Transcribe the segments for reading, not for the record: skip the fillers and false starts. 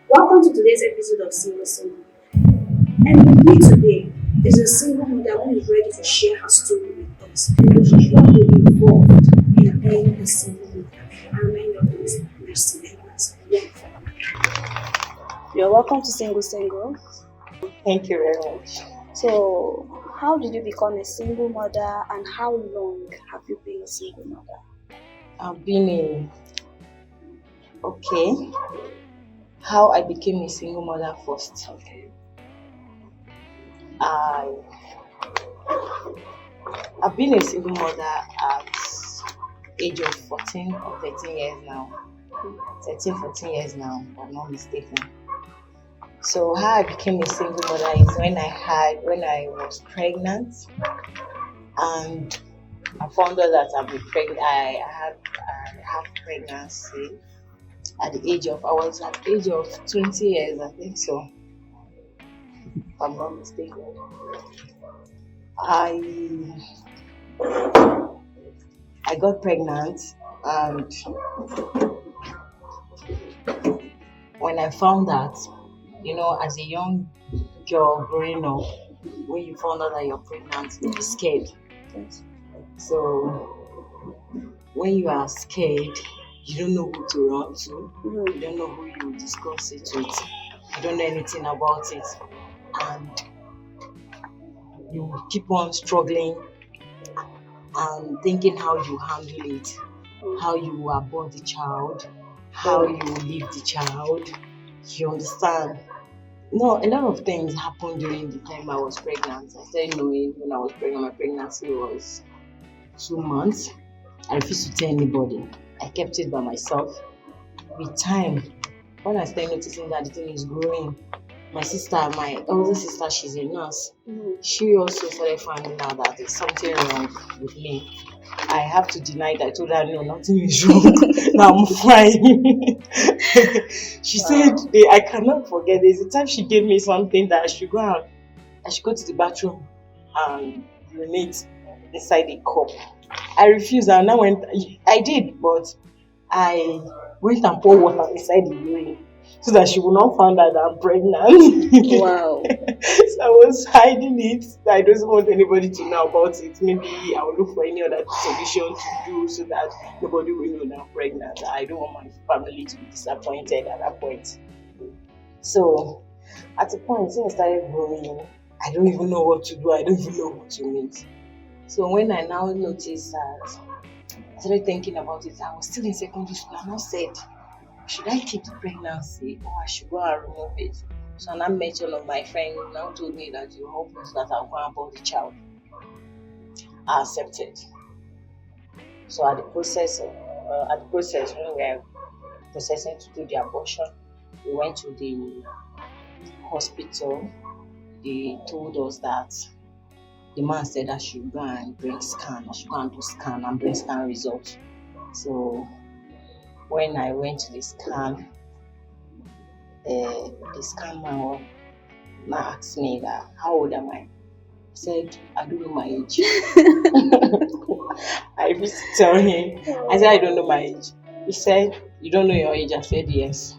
Welcome to today's episode of Single Single. And with me today is a single mother who is ready to share her story with us. The struggle involved in being a single mother. I remain your host, Mercy Evans. You're welcome to Single Single. Thank you very much. So, how did you become a single mother and how long have you been a single mother? I've been a okay. How I became a single mother first. I I've been a single mother at age of 14 or 13 years now. 13, 14 years now, if I'm not mistaken. So how I became a single mother is when I was pregnant and I found out that I had pregnancy at the age of I was at the age of 20 years, I think so. If I'm not mistaken. I got pregnant and when I found that, as a young girl growing up, when you found out that you're pregnant, you're scared. Yes. So when you are scared, you don't know who to run to, you don't know who you will discuss it with, you don't know anything about it, and you keep on struggling and thinking how you handle it, how you abort the child, how you leave the child. You understand? No, a lot of things happened during the time I was pregnant. I started knowing when I was pregnant, my pregnancy was 2 months. I refused to tell anybody. I kept it by myself. With time, when I started noticing that the thing is growing, my older sister, she's a nurse. She also started finding out that there's something wrong with me. I have to deny that. I told her, no, nothing is wrong. Now I'm fine. She said, I cannot forget. There's a time she gave me something that I should go to the bathroom and urinate inside a cup. I refused, and I did, but I went and poured water inside the urine so that she would not find out that I'm pregnant. Wow. So I was hiding it. I don't want anybody to know about it. Maybe I will look for any other solution to do so that nobody will know that I'm pregnant. I don't want my family to be disappointed at that point. So at a point, since I started growing, I don't even know what to do. I don't even know what to meet. So when I now noticed that, I started thinking about it. I was still in secondary school. I now said, should I keep the pregnancy or I should go and remove it? So I now met one of my friends who now told me that you hope that I'll go and abort the child. I accepted. So at the process when we were processing to do the abortion, we went to the hospital. They told us that the man said I should go and bring scan. I should go and do scan and bring scan results. So when I went to the scan, the scan man now asked me that how old am I? I said I don't know my age. I refused to tell him. I said I don't know my age. He said you don't know your age. I said yes.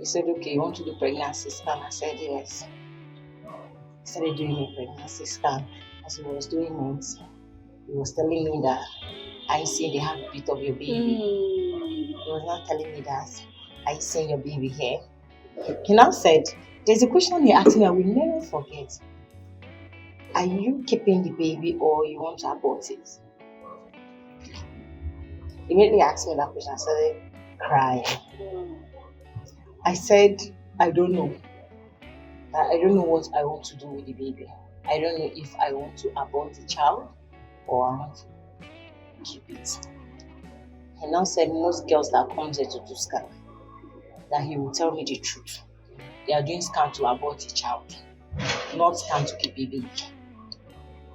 He said okay, you want to do pregnancy scan? I said yes. He started doing a pregnancy scan. As he was doing it, he was telling me that I see the heartbeat of your baby. He was not telling me that I see your baby here. He now said, there's a question he asked me I will never forget. Are you keeping the baby or you want to abort it? He immediately asked me that question. I started crying. I said, I don't know. I don't know what I want to do with the baby. I don't know if I want to abort the child or I want to keep it. He now said most girls that comes here to do scan, that he will tell me the truth. They are doing scan to abort the child, not scan to keep a baby.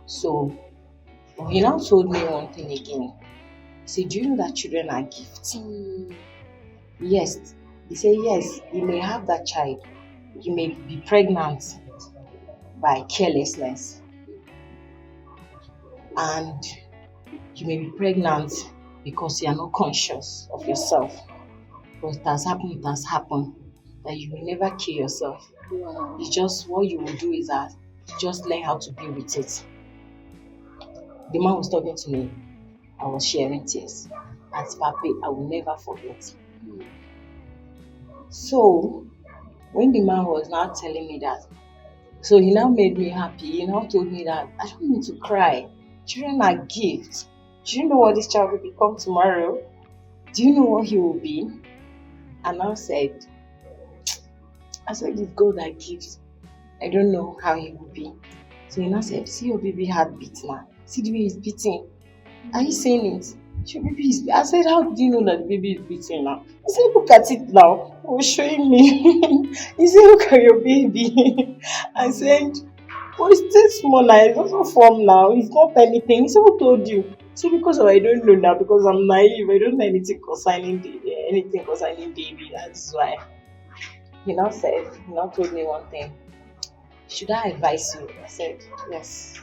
So he now told me one thing again. He said, do you know that children are gifts? Yes. He said, yes, you may have that child. You may be pregnant by carelessness. And you may be pregnant because you are not conscious of yourself. But it has happened, that you will never kill yourself. Wow. It's just what you will do is that you just learn how to be with it. The man was talking to me. I was sharing tears. As Papi, I will never forget. So when the man was now telling me that, so he now made me happy. He now told me that I don't need to cry. Children are gifts. Do you know what this child will become tomorrow? Do you know what he will be? And I said, it's God that gives. I don't know how he will be. So he now said, see your baby heartbeat now. See the way he's beating. Are you seeing it? Your baby is. I said, how do you know that the baby is beating now? He said, look at it now. He was showing me. He said, look at your baby. I said, but it's still small now. It doesn't form now. It's not anything. He said, who told you? So because of I don't know now, because I'm naive, I don't know anything concerning baby. That's why. He now told me one thing. Should I advise you? I said, yes.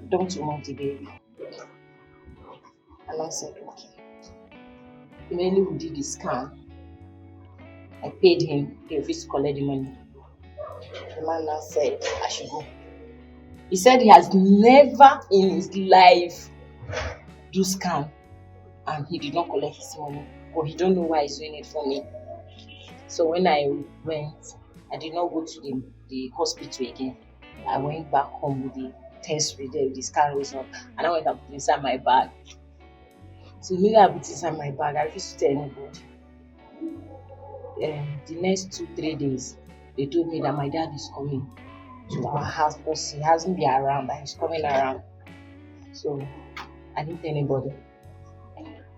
Don't remove the baby. And I said, okay. Immediately we did the scan. I paid him. He refused to collect the money. The man now said, I should go. He said he has never in his life do scan and he did not collect his money. But he don't know why he's doing it for me. So when I went, I did not go to the hospital again. I went back home with the test result, the scan result, and I went and put inside my bag. So immediately I put inside my bag, I refused to tell anybody. The next 2-3 days, they told me that my dad is coming to our house because he hasn't been around, that he's coming around. So I didn't tell anybody.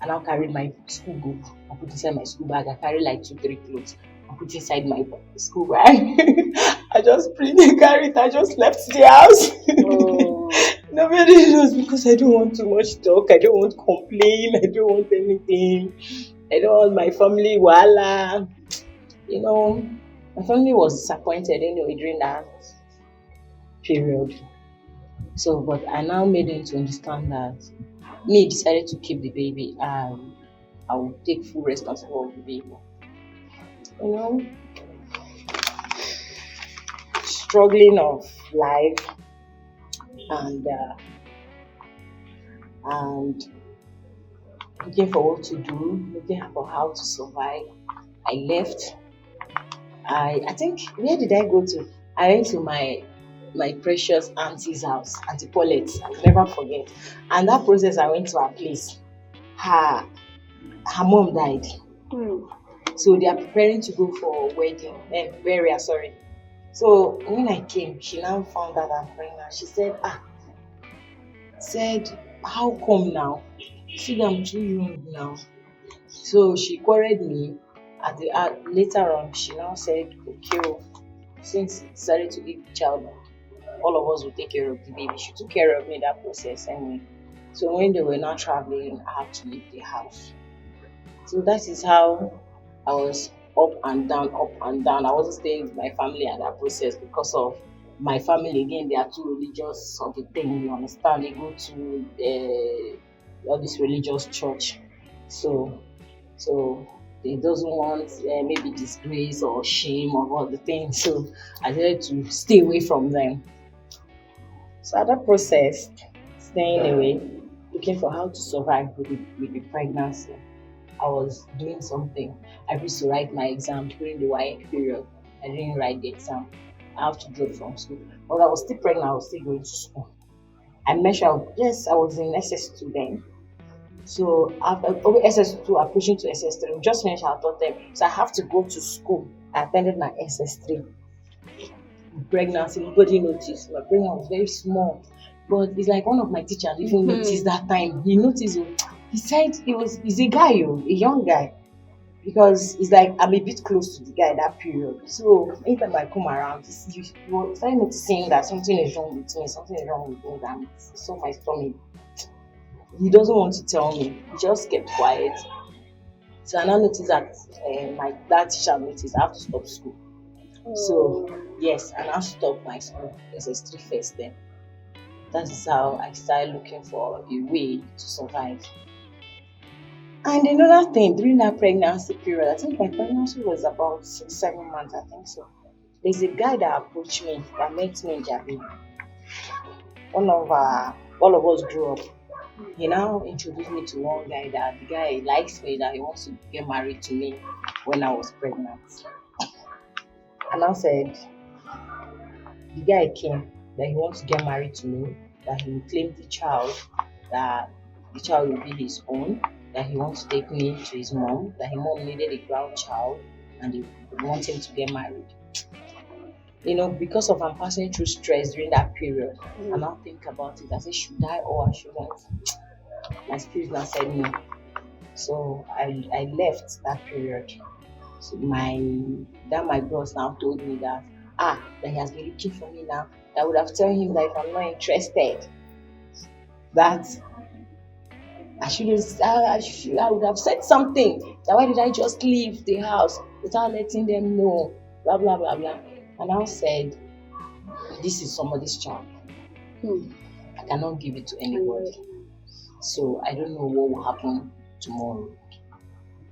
I now carried my school book. I put inside my school bag. I carried like 2-3 clothes. I put inside my school bag. I just carried it. I just left the house. Oh. Nobody knows because I don't want too much talk. I don't want to complain. I don't want anything. I don't want my family wala. You know, my family was disappointed anyway during that period. So, but I now made them to understand that me decided to keep the baby and I will take full responsibility of the baby. You know, struggling of life and looking for what to do, looking for how to survive. I left. I think, where did I go to? I went to my precious auntie's house, Auntie Paulette. I'll never forget. And that process, I went to her place. Her mom died. So they are preparing to go for burial, sorry. So when I came, she now found out I'm pregnant. She said, how come now? See that I'm too young now. So she quarreled me. Later on, she now said, okay, since you decided to leave the child, all of us will take care of the baby. She took care of me in that process anyway. So when they were not traveling, I had to leave the house. So that is how I was up and down, up and down. I wasn't staying with my family in that process because of my family. Again, they are too religious of the thing, you understand? They go to all this religious church. So they doesn't want maybe disgrace or shame or all the things. So I decided to stay away from them. So at that process, staying away, looking for how to survive with the pregnancy, I was doing something. I used to write my exam during the YA period. I didn't write the exam. I have to drop from school. But I was still pregnant, I was still going to school. I measured, yes, I was in SS2 then. So after SS2, I'm pushing to SS3. Just finished our third term. So I have to go to school. I attended my SS3. Pregnancy, nobody noticed. My pregnancy was very small. But it's like one of my teachers even noticed that time. He noticed, he said he's a guy, a young guy. Because it's like I'm a bit close to the guy that period. So anytime I come around, you start noticing that something is wrong with me, something is wrong with me, and so my stomach. He doesn't want to tell me. He just kept quiet. So I now noticed that that teacher noticed I have to stop school. So yes, I now stopped my school SS3 first then. That is how I started looking for a way to survive. And another thing, during that pregnancy period, I think my pregnancy was about 6, 7 months, I think so. There's a guy that approached me, that met me in Jabi. All of us grew up. He now introduced me to one guy that the guy likes me, that he wants to get married to me when I was pregnant. And I said, the guy came, that he wants to get married to me, that he will claim the child, that the child will be his own, that he wants to take me to his mom, that his mom needed a grandchild, and he wants him to get married. Because of I'm passing through stress during that period, and I think about it. I said, should I or I shouldn't? My spirit now said no. So I left that period. So my boss now told me that he has been looking for me now. I would have told him that if I'm not interested, that I would have said something. That why did I just leave the house without letting them know? Blah blah blah blah. And I said, this is somebody's child. I cannot give it to anybody. So I don't know what will happen tomorrow.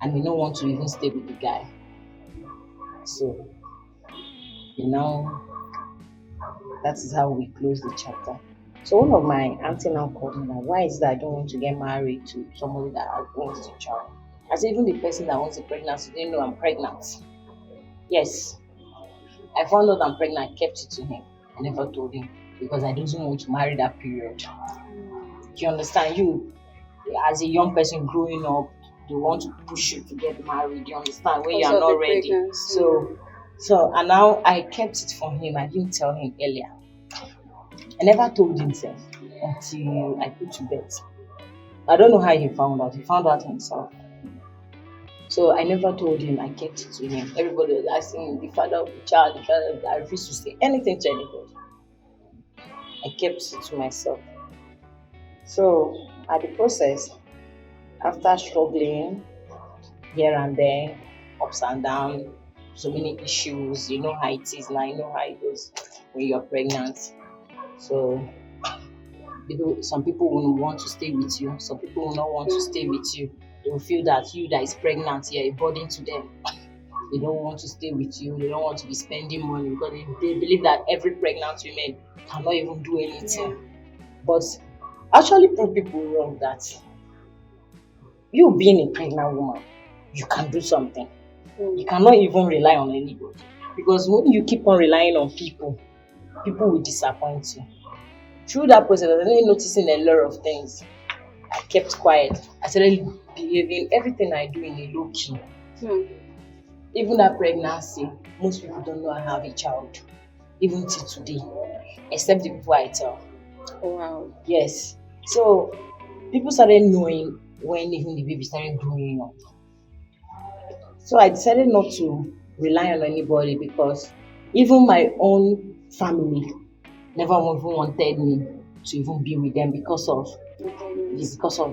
I may not want to even stay with the guy. So, that is how we close the chapter. So one of my auntie now called me, why is that I don't want to get married to somebody that wants a child? I said, even the person that wants a pregnancy, they know I'm pregnant. Yes. I found out I'm pregnant, I kept it to him. I never told him because I didn't want to marry that period. Do you understand? You, as a young person growing up, they want to push you to get married. You understand? When you are not ready. So, and now I kept it from him. I didn't tell him earlier. I never told himself until I put to bed. I don't know how he found out. He found out himself. So I never told him. I kept it to him. Everybody was asking the father of the child. I refused to say anything to anybody. I kept it to myself. So at the process, after struggling here and there, ups and downs, so many issues, you know how it is now, you know how it goes when you're pregnant. So some people will want to stay with you, some people will not want to stay with you. They will feel that you that is pregnant, you're a burden to them. They don't want to stay with you, they don't want to be spending money because they believe that every pregnant woman cannot even do anything. But actually prove people wrong that you being a pregnant woman, you can do something. You cannot even rely on anybody. Because when you keep on relying on people will disappoint you. Through that process, I started noticing a lot of things. I kept quiet. I started behaving everything I do in a low key. Even that pregnancy, most people don't know I have a child. Even till today. Except the people I tell. Oh, wow. Yes. So people started knowing when even the baby started growing up. So I decided not to rely on anybody because even my own family never even wanted me to even be with them because of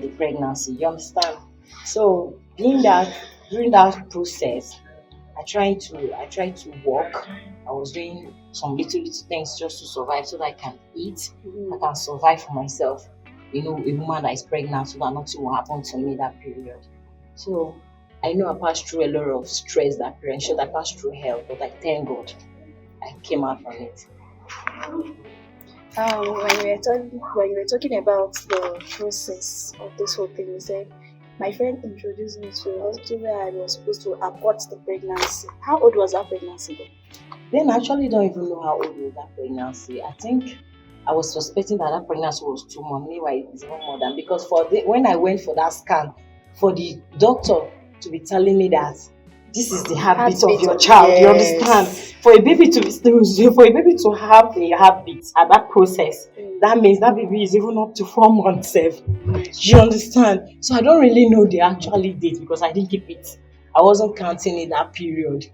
the pregnancy. You understand? So during that process, I tried to work. I was doing some little things just to survive so that I can eat. I can survive for myself. A woman that is pregnant so that nothing will happen to me that period. So I know I passed through a lot of stress that period. Sure, I passed through hell, but I thank God I came out from it. When you were talking about the process of this whole thing, you said my friend introduced me to a hospital where I was supposed to abort the pregnancy. How old was that pregnancy though? Then I actually don't even know how old was that pregnancy. I think I was suspecting that pregnancy was 2 months. Meanwhile, it's even more than, because when I went for that scan, for the doctor to be telling me that this is the heartbeat of your child, yes. You understand? For a baby to have a heartbeat at that process, that means that baby is even up to 4 months. Do you understand? So I don't really know the actual date because I didn't keep it. I wasn't counting it that period.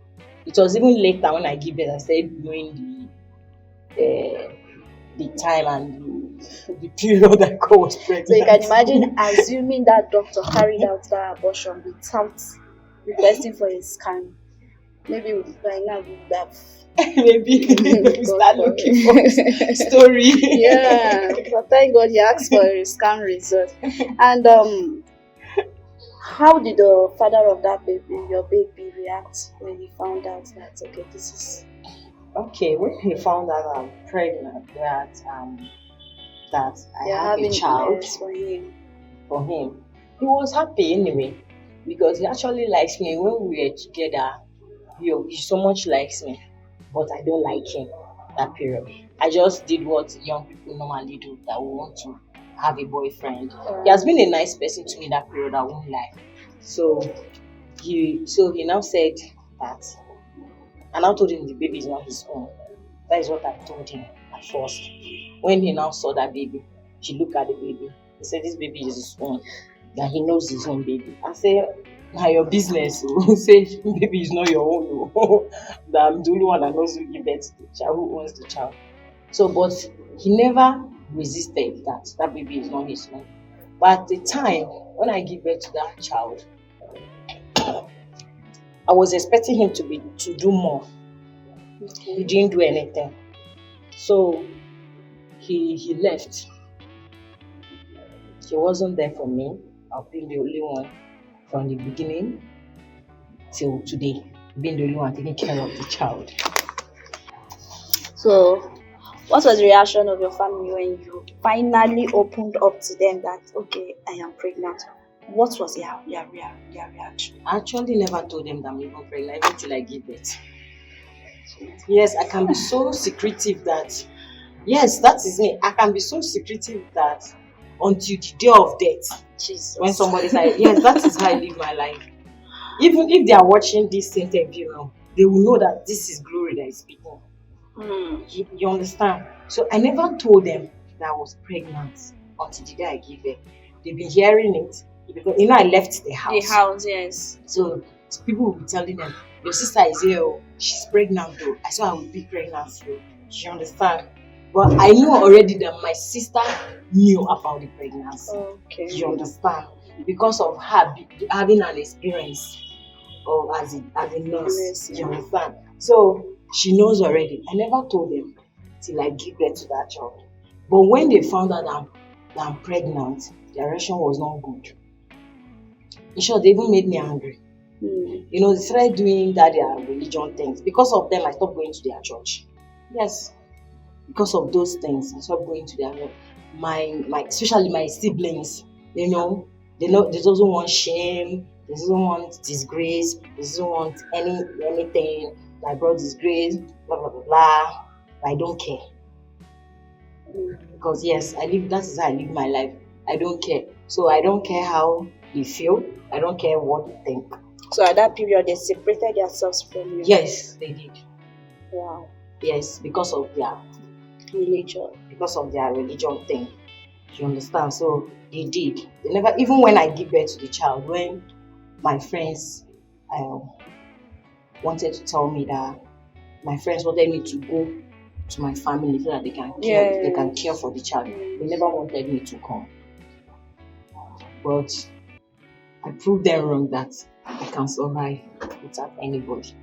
It was even later when I give birth, I started knowing the time and the period that God was pregnant. So you can imagine assuming that doctor carried out that abortion without requesting for a scan. Maybe by now we would have maybe we start looking for a story. Yeah, but thank God he asked for a scan result. And How did the father of that baby, your baby, react when he found out that okay, this is Okay, when he found out I'm pregnant, that I you're have a having child yes for him? for him, he was happy anyway because he actually likes me. When we were together, he so much likes me, but I don't like him that period. I just did what young people normally do that we want to have a boyfriend. He has been a nice person to me that period, I won't lie. So he now said that, and I told him the baby is not his own. That is what I told him at first. When he now saw that baby, he looked at the baby. He said, "This baby is his own. That he knows his own baby." I said, "Now your business." Oh." Say, "Baby is not your own. Oh." That I'm the only one that knows who give birth to the child, who owns the child. So, but he never resisted that that baby is not his own. But at the time when I give birth to that child, I was expecting him to do more. He didn't do anything. So he left. He wasn't there for me. I've been the only one from the beginning till today. Being the only one taking care of the child. So, what was the reaction of your family when you finally opened up to them that okay, I am pregnant? What was their reaction? I actually never told them that I'm even pregnant until I give birth. Yes, I can be so secretive that yes, that is me. I can be so secretive that until the day of death, Jesus. when somebody's like, yes, that is how I live my life. Even if they are watching this interview now, they will know that this is Glory that is speaking. You understand? So I never told them that I was pregnant until the day I gave birth. They've been hearing it because I left the house. The house, yes. So people will be telling them, "Your sister is here, oh, she's pregnant though." I said I will be pregnant too. You understand? But I knew already that my sister knew about the pregnancy. Okay. You understand? Because of her having an experience of as a nurse. Yes, You understand? So she knows already. I never told them till I give birth to that child. But when they found out that I'm pregnant, their reaction was not good. In short, they even made me angry. They started doing that their religion things. Because of them, I stopped going to their church. Yes. Because of those things, I stopped going to their church. My especially my siblings, they doesn't want shame, they doesn't want disgrace, they doesn't want anything like brought disgrace, blah blah blah blah. I don't care. Because yes, that is how I live my life. I don't care. So I don't care how they feel. I don't care what they think. So at that period, they separated themselves from you. Yes, they did. Wow. Yes, because of their religion. Because of their religion thing. You understand? So they did. They never, even when I give birth to the child, when my friends wanted to tell me that my friends wanted me to go to my family so that they can care for the child. They never wanted me to come. But I proved them wrong that I can survive without anybody.